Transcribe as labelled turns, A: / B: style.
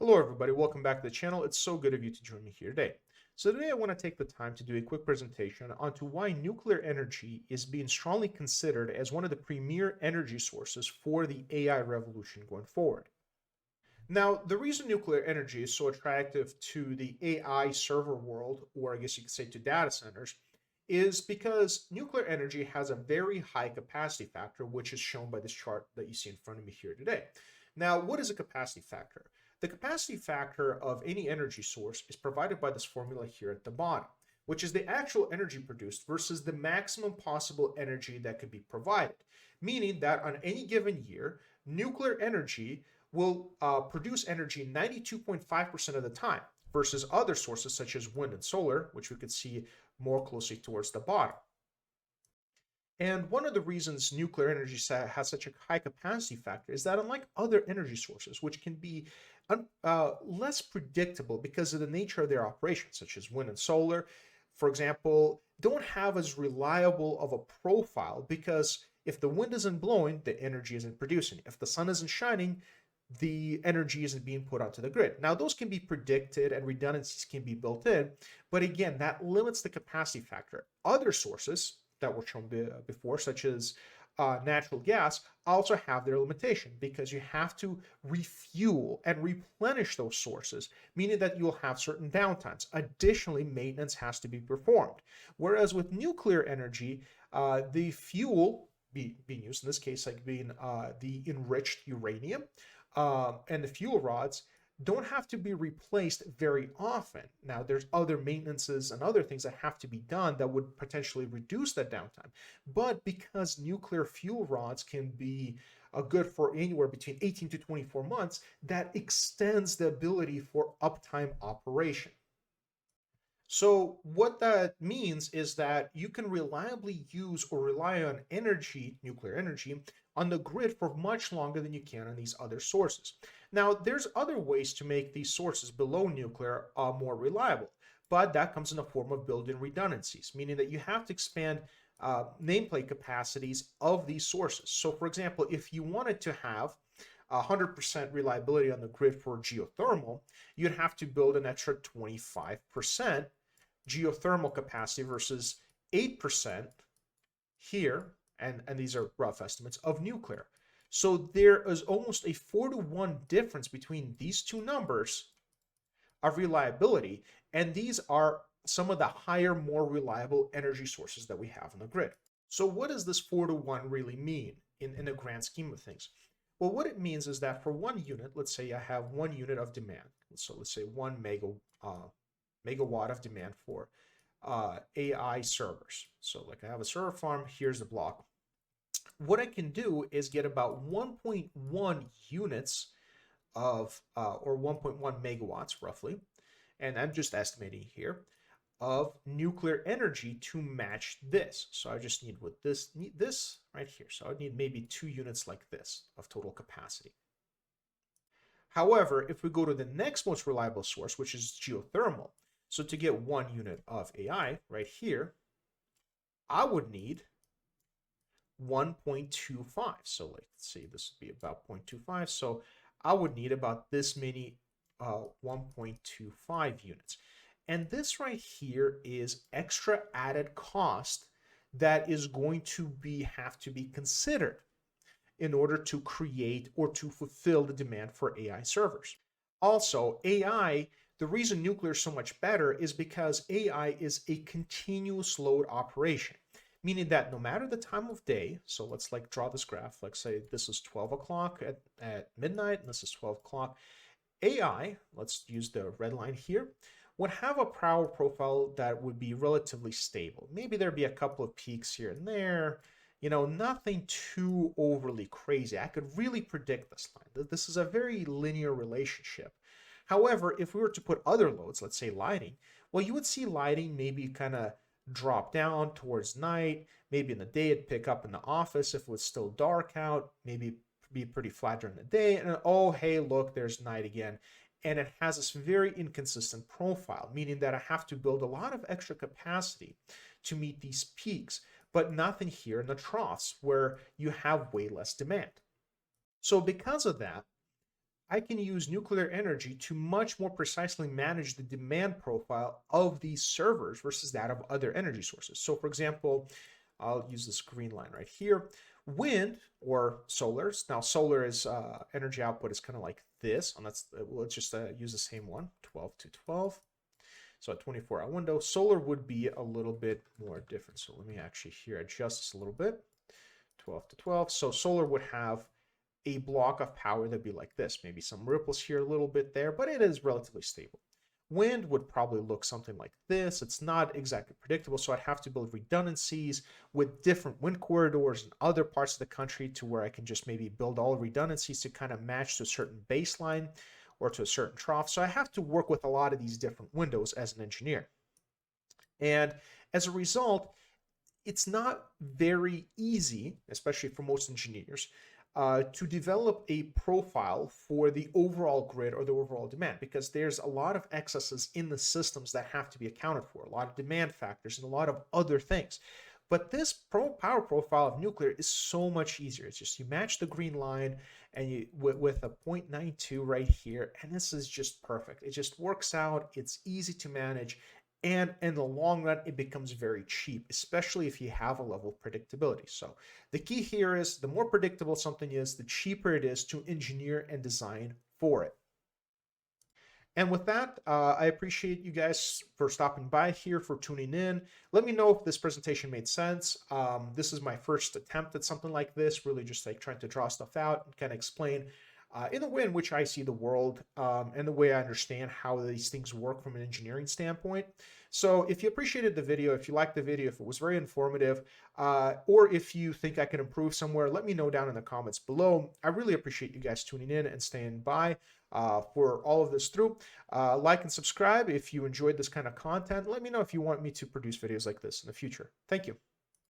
A: Hello everybody, welcome back to the channel. It's so good of you to join me here today. So today I want to take the time to do a quick presentation onto why nuclear energy is being strongly considered as one of the premier energy sources for the AI revolution going forward. Now, the reason nuclear energy is so attractive to the AI server world, or I guess you could say to data centers, is because nuclear energy has a very high capacity factor, which is shown by this chart that you see in front of me here today. Now, what is a capacity factor? The capacity factor of any energy source is provided by this formula here at the bottom, which is the actual energy produced versus the maximum possible energy that could be provided, meaning that on any given year, nuclear energy will produce energy 92.5% of the time versus other sources such as wind and solar, which we could see more closely towards the bottom. And one of the reasons nuclear energy has such a high capacity factor is that unlike other energy sources, which can be less predictable because of the nature of their operations, such as wind and solar, for example, don't have as reliable of a profile because if the wind isn't blowing, the energy isn't producing. If the sun isn't shining, the energy isn't being put onto the grid. Now, those can be predicted and redundancies can be built in, but again, that limits the capacity factor. Other sources that were shown before, such as natural gas, also have their limitation because you have to refuel and replenish those sources, meaning that you'll have certain downtimes. Additionally, maintenance has to be performed. Whereas with nuclear energy, the fuel being used, in this case, like being the enriched uranium, and the fuel rods don't have to be replaced very often. Now, there's other maintenances and other things that have to be done that would potentially reduce that downtime. But because nuclear fuel rods can be good for anywhere between 18 to 24 months, that extends the ability for uptime operation. So what that means is that you can reliably use or rely on energy, nuclear energy, on the grid for much longer than you can on these other sources. Now, there's other ways to make these sources below nuclear more reliable, but that comes in the form of built-in redundancies, meaning that you have to expand nameplate capacities of these sources. So for example, if you wanted to have 100% reliability on the grid for geothermal, you'd have to build an extra 25% geothermal capacity versus 8% here, and these are rough estimates, of nuclear. So there is almost a 4-to-1 difference between these two numbers of reliability, and these are some of the higher, more reliable energy sources that we have on the grid. So what does this 4-to-1 really mean in the grand scheme of things? Well, what it means is that for one unit, let's say I have 1 unit of demand. So let's say 1 megawatt of demand for AI servers. So like I have a server farm, here's the block. What I can do is get about 1.1 units of, or 1.1 megawatts roughly, and I'm just estimating here, of nuclear energy to match this. So I just need this right here. So I need maybe 2 units like this of total capacity. However, if we go to the next most reliable source, which is geothermal, so to get 1 unit of AI right here, I would need 1.25. So let's say this would be about 0.25. So I would need about this many 1.25 units. And this right here is extra added cost that is going to have to be considered in order to create or to fulfill the demand for AI servers. Also, AI, the reason nuclear is so much better is because AI is a continuous load operation, meaning that no matter the time of day, so let's like draw this graph, like say this is 12 o'clock at midnight and this is 12 o'clock. AI, let's use the red line here, would have a power profile that would be relatively stable. Maybe there'd be a couple of peaks here and there, nothing too overly crazy. I could really predict this line. This is a very linear relationship. However, if we were to put other loads, let's say lighting, well, you would see lighting maybe kind of drop down towards night. Maybe in the day it'd pick up in the office if it was still dark out, maybe be pretty flat during the day. And oh, hey, look, there's night again. And it has this very inconsistent profile, meaning that I have to build a lot of extra capacity to meet these peaks, but nothing here in the troughs where you have way less demand. So because of that, I can use nuclear energy to much more precisely manage the demand profile of these servers versus that of other energy sources. So for example, I'll use this green line right here. Wind or solar. Now solar is energy output is kind of like this. And let's just use the same one, 12 to 12. So a 24-hour window. Solar would be a little bit more different. So let me actually here adjust this a little bit. 12 to 12. So solar would have a block of power that'd be like this. Maybe some ripples here a little bit there, but it is relatively stable. Wind would probably look something like this. It's not exactly predictable, so I'd have to build redundancies with different wind corridors in other parts of the country to where I can just maybe build all redundancies to kind of match to a certain baseline or to a certain trough. So I have to work with a lot of these different windows as an engineer. And as a result, it's not very easy, especially for most engineers, to develop a profile for the overall grid or the overall demand, because there's a lot of excesses in the systems that have to be accounted for, a lot of demand factors and a lot of other things. But this power profile of nuclear is so much easier. It's just you match the green line and you with a 0.92 right here, and this is just perfect. It just works out. It's easy to manage. And in the long run, it becomes very cheap, especially if you have a level of predictability. So the key here is the more predictable something is, the cheaper it is to engineer and design for it. And with that, I appreciate you guys for stopping by here, for tuning in. Let me know if this presentation made sense. This is my first attempt at something like this, really just like trying to draw stuff out and kind of explain in the way in which I see the world and the way I understand how these things work from an engineering standpoint. So if you appreciated the video, if you liked the video, if it was very informative, or if you think I can improve somewhere, let me know down in the comments below. I really appreciate you guys tuning in and staying by for all of this through. Like and subscribe if you enjoyed this kind of content. Let me know if you want me to produce videos like this in the future. Thank you.